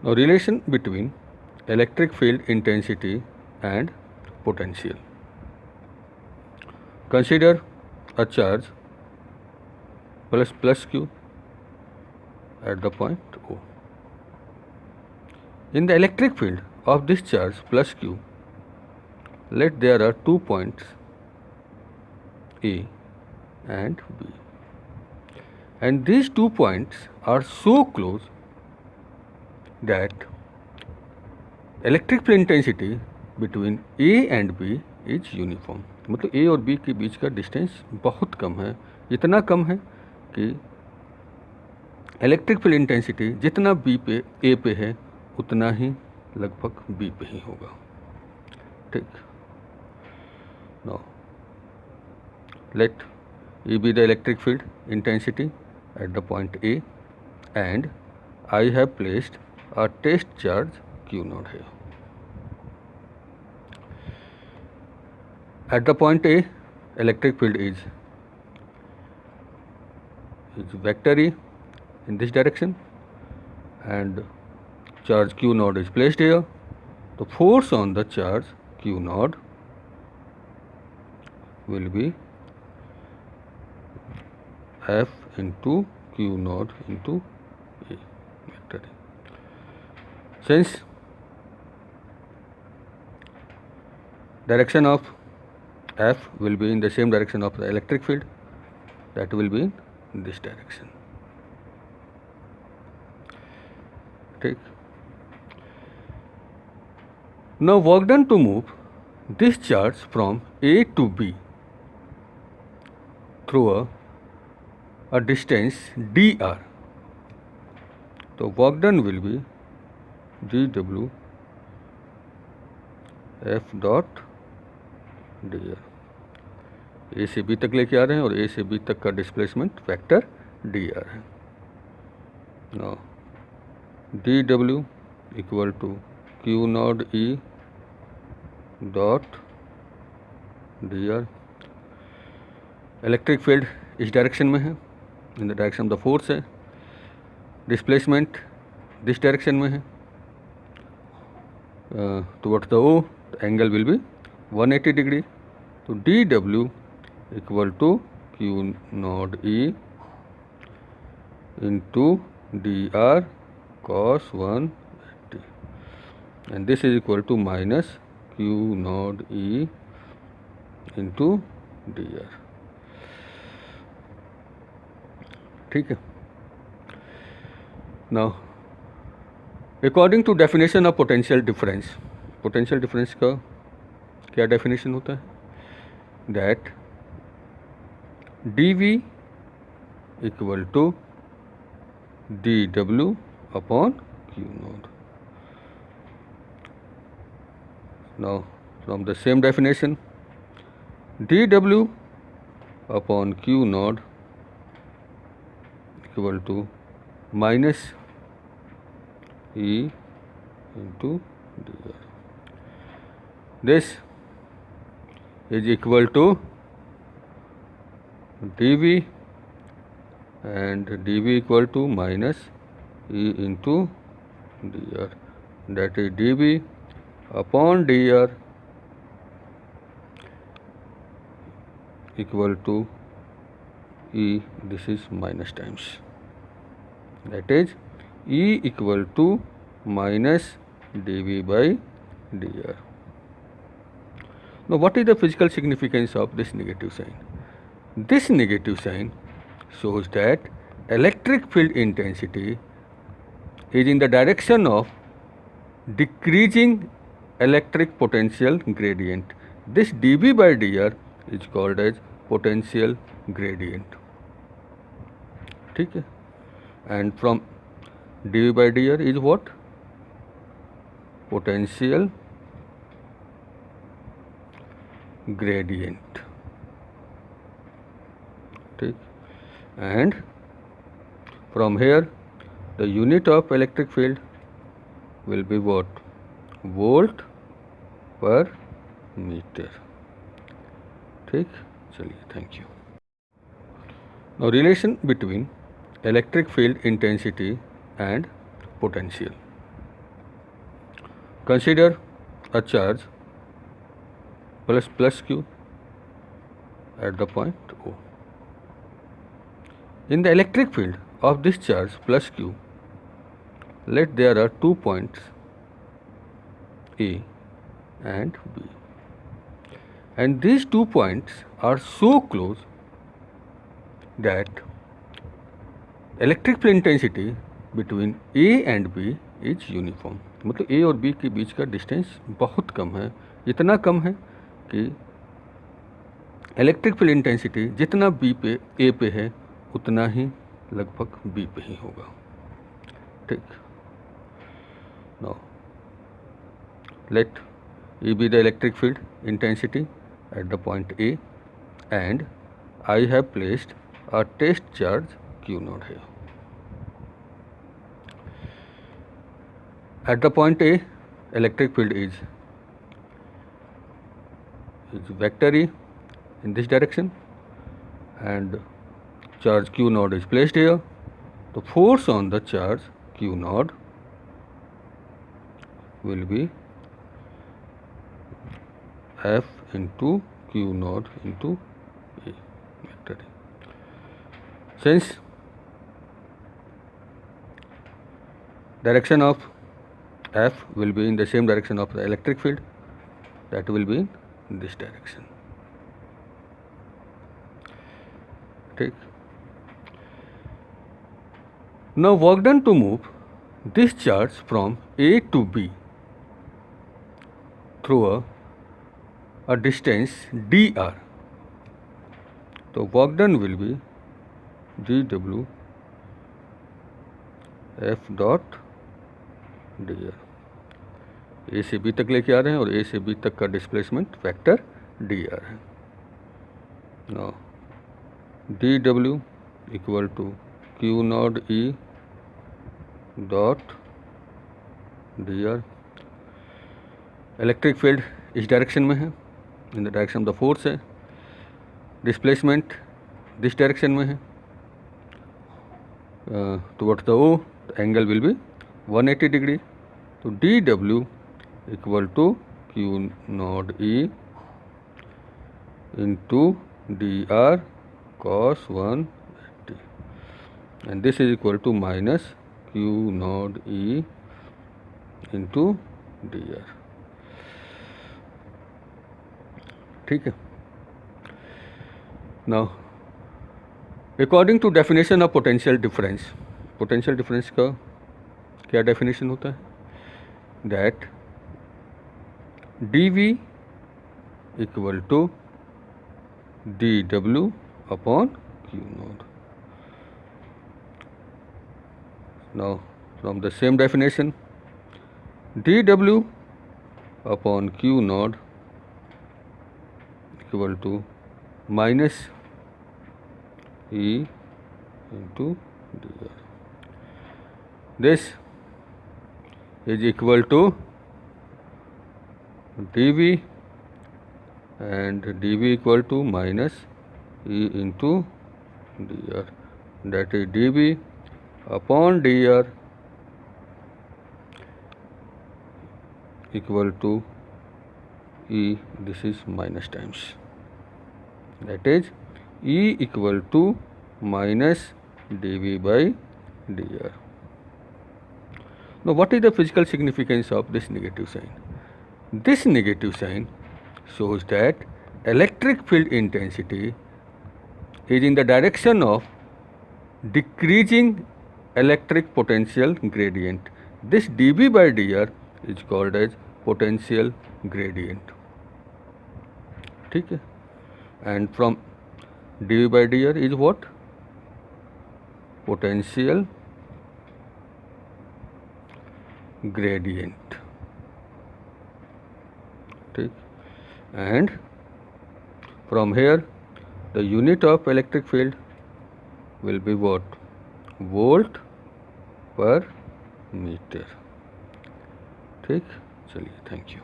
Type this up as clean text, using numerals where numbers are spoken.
Now relation between electric field intensity and potential. Consider a charge plus q at the point O. In the electric field of this charge plus q, let there are 2 points A and B, and these 2 points are so close that electric field intensity between A and B is uniform. मतलब A और B के बीच का distance बहुत कम है, इतना कम है कि electric field intensity जितना B पे A पे है उतना ही लगभग B पे ही होगा. ठीक. Now let E be the electric field intensity at the point A, and I have placed a test charge Q naught here. At the point A, electric field is vector E in this direction, and charge Q naught is placed here. The force on the charge Q naught will be F into Q naught into A vector E. Since direction of F will be in the same direction of the electric field, that will be in this direction. Take. Now work done to move this charge from A to B through a distance dr. So work done will be dw F dot dr. A से B तक लेके आ रहे हैं और A से B तक का displacement factor dr है. Now dw equal to Q naught E dot dr. Electric field इस डायरेक्शन में है, in the direction of the force है. डिस्प्लेसमेंट दिस डायरेक्शन में है, towards the O. Angle will be 180 degree. तो dw equal to Q naught E into dr cos 180, and this is equal to minus Q naught E into dr. ठीक है. Now according to definition of potential difference, potential difference का क्या definition होता है? That dV equal to dw upon Q naught. Now from the same definition dw upon Q naught equal to minus E into dr. This is equal to dV, and dV equal to minus E into dr, that is dV upon dr equal to E, this is minus times, that is E equal to minus dV by dr. Now what is the physical significance of this negative sign? This negative sign shows that electric field intensity is in the direction of decreasing electric potential gradient. This dV by dr is called as potential gradient. ठीक है. And from dV by dr is what? Potential gradient. ठीक. And from here the unit of electric field will be what? Volt per meter. ठीक. चलिए, thank you. Now relation between electric field intensity and potential. consider a charge plus q at the point O. In the electric field of this charge plus q, let there are 2 points A and B, and these 2 points are so close that electric field intensity between A and B is uniform. मतलब A और B के बीच का distance बहुत कम है, इतना कम है कि electric field intensity जितना B पे A पे है उतना ही लगभग B पे ही होगा. ठीक. Now let E be the electric field intensity at the point A, and I have placed a test charge Q0 here. At the point A, electric field is vector E in this direction, and charge Q0 is placed here. The force on the charge Q0 will be F into Q0 into A vector E. Since direction of F will be in the same direction of the electric field, that will be in this direction. Take. Now work done to move this charge from A to B through a distance dr. So work done will be dw F dot dr. A से B तक लेके आ रहे हैं और A से B तक का displacement vector dr है. Now dw equal to q naught E dot dr. Electric field इस डायरेक्शन में है, in the direction of the force है. डिस्प्लेसमेंट दिस डायरेक्शन में है towards the O. Angle will be 180 degree. तो dw equal to q naught E into dr cos 180, and this is equal to minus q naught E into dr. ठीक है. Now according to definition of potential difference, potential difference का क्या definition होता है? That dV equal to dw upon q naught. Now from the same definition, dw upon q naught equal to minus E into dr. This is equal to dV, and dV equal to minus E into dr, that is dV upon dr equal to E, this is minus times, that is E equal to minus dV by dr. Now what is the physical significance of this negative sign? This negative sign shows that electric field intensity is in the direction of decreasing electric potential gradient. This dV by dr is called as potential gradient. ठीक है. And from dV by dr is what? Potential gradient. ठीक. And from here the unit of electric field will be what? Volt per meter. ठीक. चलिए, thank you.